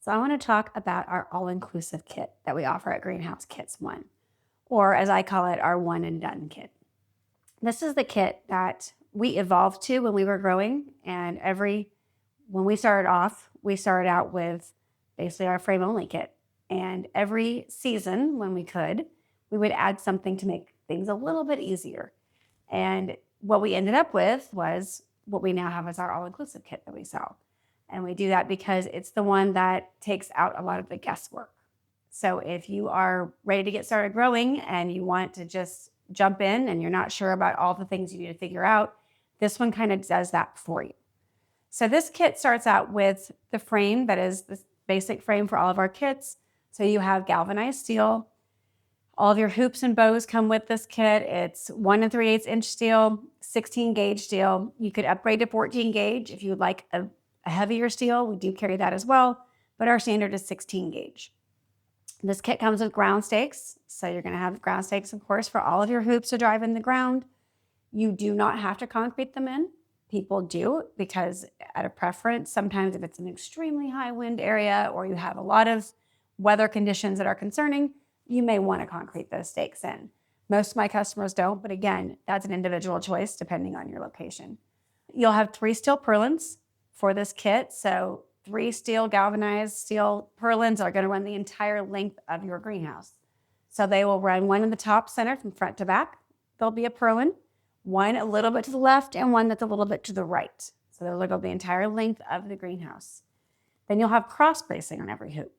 So I want to talk about our all-inclusive kit that we offer at Greenhouse Kits 1, or as I call it, our one and done kit. This is the kit that we evolved to when we were growing, and when we started off, we started out with basically our frame only kit. And every season when we could, we would add something to make things a little bit easier. And what we ended up with was what we now have as our all-inclusive kit that we sell. And we do that because it's the one that takes out a lot of the guesswork. So if you are ready to get started growing and you want to just jump in and you're not sure about all the things you need to figure out, this one kind of does that for you. So this kit starts out with the frame that is the basic frame for all of our kits. So you have galvanized steel. All of your hoops and bows come with this kit. It's 1 3/8 inch steel, 16 gauge steel. You could upgrade to 14 gauge if you would like a heavier steel. We do carry that as well, but our standard is 16 gauge. This kit comes with ground stakes. So you're going to have ground stakes, of course, for all of your hoops to drive in the ground. You do not have to concrete them in. People do because at a preference, sometimes if it's an extremely high wind area or you have a lot of weather conditions that are concerning, you may want to concrete those stakes in. Most of my customers don't, but again, that's an individual choice depending on your location. You'll have 3 steel purlins for this kit. So 3 steel galvanized steel purlins are going to run the entire length of your greenhouse. So they will run one in the top center from front to back. There'll be a purlin, one a little bit to the left and one that's a little bit to the right. So they'll go the entire length of the greenhouse. Then you'll have cross bracing on every hoop.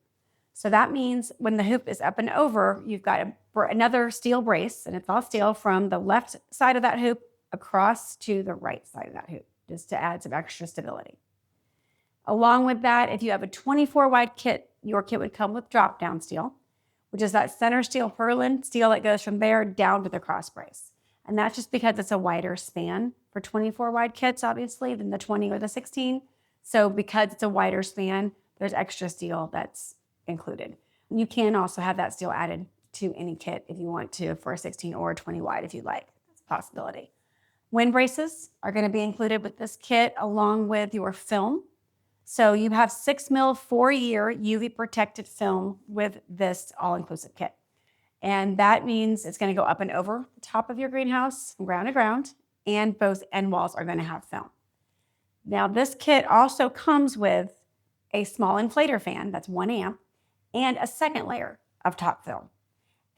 So that means when the hoop is up and over, you've got another steel brace, and it's all steel from the left side of that hoop across to the right side of that hoop, just to add some extra stability. Along with that, if you have a 24 wide kit, your kit would come with drop down steel, which is that center steel purlin steel that goes from there down to the cross brace. And that's just because it's a wider span for 24 wide kits, obviously, than the 20 or the 16. So because it's a wider span, there's extra steel that's included. You can also have that steel added to any kit if you want to for a 16 or a 20 wide if you like. That's a possibility. Wind braces are going to be included with this kit along with your film. So you have 6 mil 4-year UV protected film with this all-inclusive kit. And that means it's going to go up and over the top of your greenhouse from ground to ground, and both end walls are going to have film. Now this kit also comes with a small inflator fan that's 1 amp and a second layer of top film.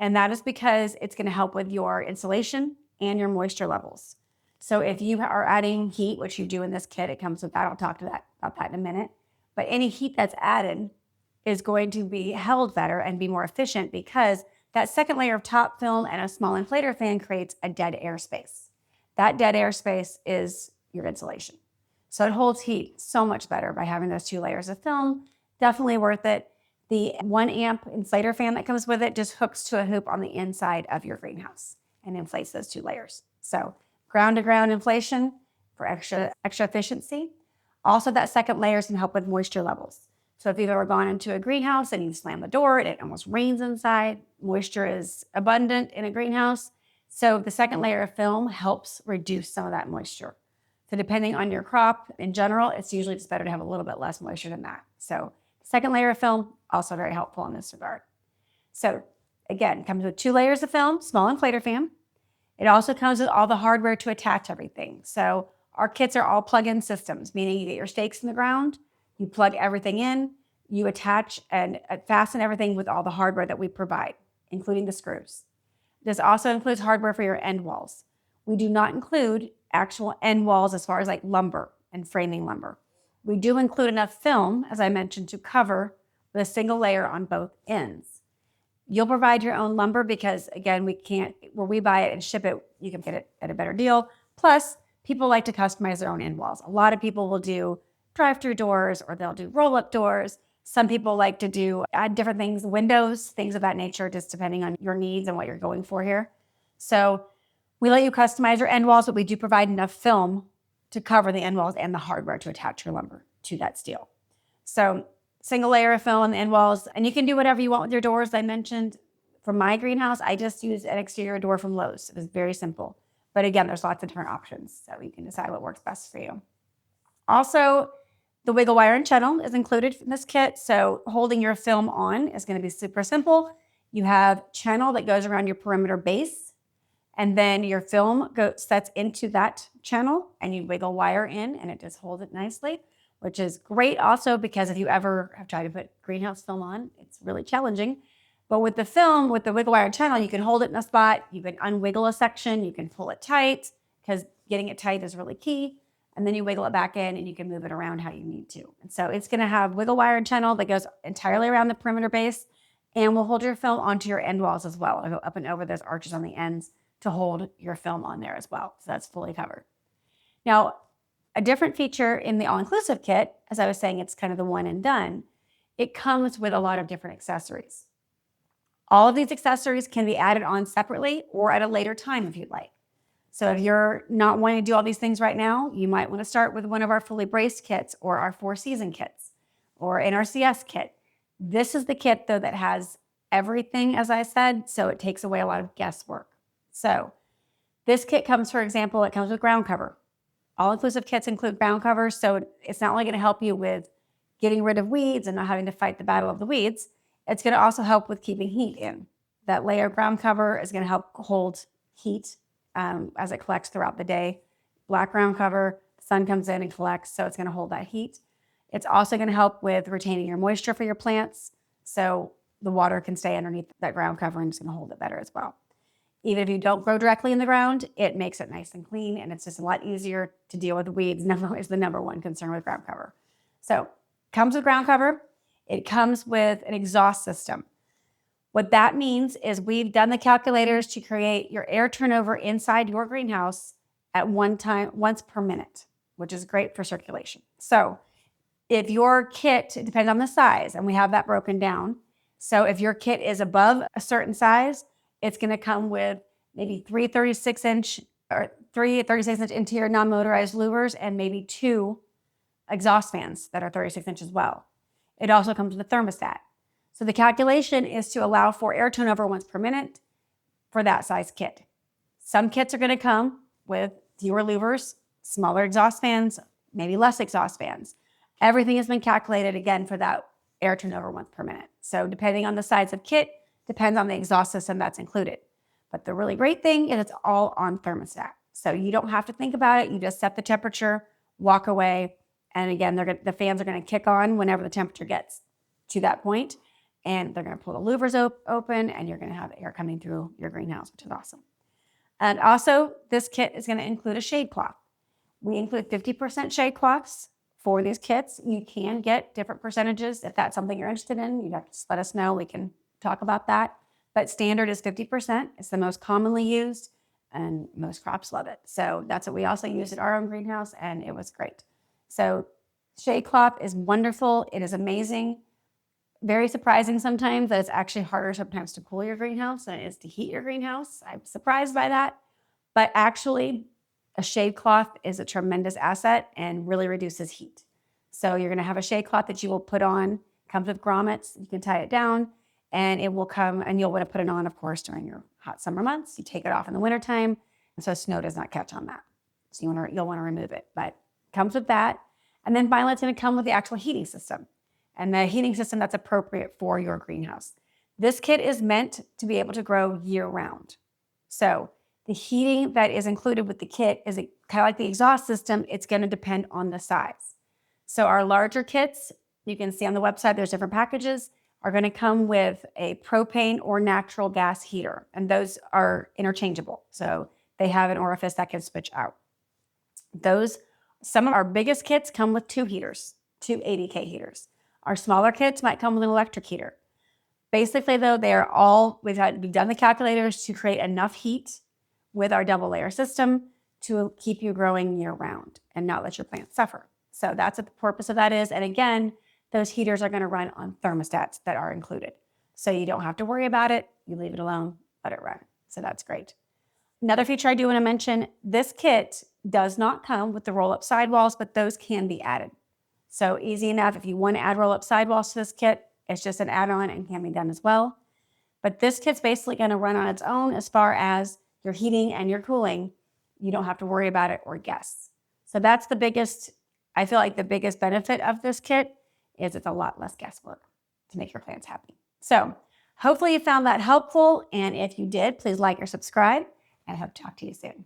And that is because it's going to help with your insulation and your moisture levels. So if you are adding heat, which you do in this kit, it comes with that. I'll talk about that in a minute. But any heat that's added is going to be held better and be more efficient because that second layer of top film and a small inflator fan creates a dead air space. That dead air space is your insulation. So it holds heat so much better by having those 2 layers of film. Definitely worth it. The 1 amp inflator fan that comes with it just hooks to a hoop on the inside of your greenhouse and inflates those 2 layers. So ground to ground inflation for extra efficiency. Also, that second layer is going to help with moisture levels. So if you've ever gone into a greenhouse and you slam the door and it almost rains inside, moisture is abundant in a greenhouse. So the second layer of film helps reduce some of that moisture. So depending on your crop in general, it's usually just better to have a little bit less moisture than that. So second layer of film, also very helpful in this regard. So again, it comes with 2 layers of film, small inflator fan. It also comes with all the hardware to attach everything. So our kits are all plug-in systems, meaning you get your stakes in the ground, you plug everything in, you attach and fasten everything with all the hardware that we provide, including the screws. This also includes hardware for your end walls. We do not include actual end walls as far as like lumber and framing lumber. We do include enough film, as I mentioned, to cover with a single layer on both ends. You'll provide your own lumber because, again, we can't, where we buy it and ship it, you can get it at a better deal. Plus, people like to customize their own end walls. A lot of people will do drive-through doors or they'll do roll-up doors. Some people like to add different things, windows, things of that nature, just depending on your needs and what you're going for here. So we let you customize your end walls, but we do provide enough film to cover the end walls and the hardware to attach your lumber to that steel. So single layer of film on the end walls, and you can do whatever you want with your doors. I mentioned for my greenhouse, I just used an exterior door from Lowe's. It was very simple. But again, there's lots of different options, so you can decide what works best for you. Also, The wiggle wire and channel is included in this kit. So holding your film on is going to be super simple. You have channel that goes around your perimeter base, and then your film sets into that channel and you wiggle wire in and it just holds it nicely, which is great also because if you ever have tried to put greenhouse film on, it's really challenging. But with the film, with the wiggle wire channel, you can hold it in a spot, you can unwiggle a section, you can pull it tight because getting it tight is really key. And then you wiggle it back in and you can move it around how you need to. And so it's gonna have wiggle wire and channel that goes entirely around the perimeter base and will hold your film onto your end walls as well. It'll go up and over those arches on the ends to hold your film on there as well. So that's fully covered. Now, a different feature in the all-inclusive kit, as I was saying, it's kind of the one and done. It comes with a lot of different accessories. All of these accessories can be added on separately or at a later time if you'd like. So if you're not wanting to do all these things right now, you might want to start with one of our fully braced kits or our 4-season kits or an RCS kit. This is the kit though that has everything, as I said, so it takes away a lot of guesswork. So this kit comes, for example, it comes with ground cover. All-inclusive kits include ground covers, so it's not only going to help you with getting rid of weeds and not having to fight the battle of the weeds, it's going to also help with keeping heat in. That layer of ground cover is going to help hold heat as it collects throughout the day. Black ground cover, the sun comes in and collects, so it's going to hold that heat. It's also going to help with retaining your moisture for your plants, so the water can stay underneath that ground cover and it's going to hold it better as well. Even if you don't grow directly in the ground, it makes it nice and clean, and it's just a lot easier to deal with the weeds. Never is the number one concern with ground cover. So comes with ground cover. It comes with an exhaust system. What that means is we've done the calculators to create your air turnover inside your greenhouse at once per minute, which is great for circulation. So if your kit, it depends on the size, and we have that broken down. So if your kit is above a certain size, it's going to come with maybe 3 36-inch interior non-motorized louvers and maybe 2 exhaust fans that are 36 inches as well. It also comes with a thermostat. So the calculation is to allow for air turnover once per minute for that size kit. Some kits are going to come with fewer louvers, smaller exhaust fans, maybe less exhaust fans. Everything has been calculated again for that air turnover once per minute. So depending on the size of kit, depends on the exhaust system that's included. But the really great thing is it's all on thermostat. So you don't have to think about it. You just set the temperature, walk away. And again, the fans are going to kick on whenever the temperature gets to that point. And they're going to pull the louvers open and you're going to have air coming through your greenhouse, which is awesome. And also, this kit is going to include a shade cloth. We include 50% shade cloths for these kits. You can get different percentages if that's something you're interested in. You'd have to just let us know. We can talk about that. But standard is 50%. It's the most commonly used and most crops love it. So that's what we also use at our own greenhouse, and it was great. So shade cloth is wonderful. It is amazing. Very surprising sometimes that it's actually harder sometimes to cool your greenhouse than it is to heat your greenhouse. I'm surprised by that. But actually, a shade cloth is a tremendous asset and really reduces heat. So you're going to have a shade cloth that you will put on. Comes with grommets. You can tie it down. And it will come, and you'll want to put it on, of course, during your hot summer months. You take it off in the wintertime, so snow does not catch on that. So you'll want to remove it, but it comes with that. And then finally, it's going to come with the actual heating system, and the heating system that's appropriate for your greenhouse. This kit is meant to be able to grow year-round. So the heating that is included with the kit is kind of like the exhaust system. It's going to depend on the size. So our larger kits, you can see on the website, there's different packages, are going to come with a propane or natural gas heater, and those are interchangeable. So they have an orifice that can switch out. Some of our biggest kits come with 2 heaters, 2 80K heaters. Our smaller kits might come with an electric heater. Basically, though, we've done the calculators to create enough heat with our double layer system to keep you growing year round and not let your plants suffer. So that's what the purpose of that is. And again, those heaters are going to run on thermostats that are included. So you don't have to worry about it. You leave it alone, let it run. So that's great. Another feature I do want to mention, this kit does not come with the roll-up sidewalls, but those can be added. So easy enough. If you want to add roll-up sidewalls to this kit, it's just an add-on and can be done as well. But this kit's basically going to run on its own as far as your heating and your cooling. You don't have to worry about it or guess. So that's the biggest I feel like the biggest benefit of this kit is it's a lot less guesswork to make your plants happy. So hopefully you found that helpful. And if you did, please like or subscribe, and I hope to talk to you soon.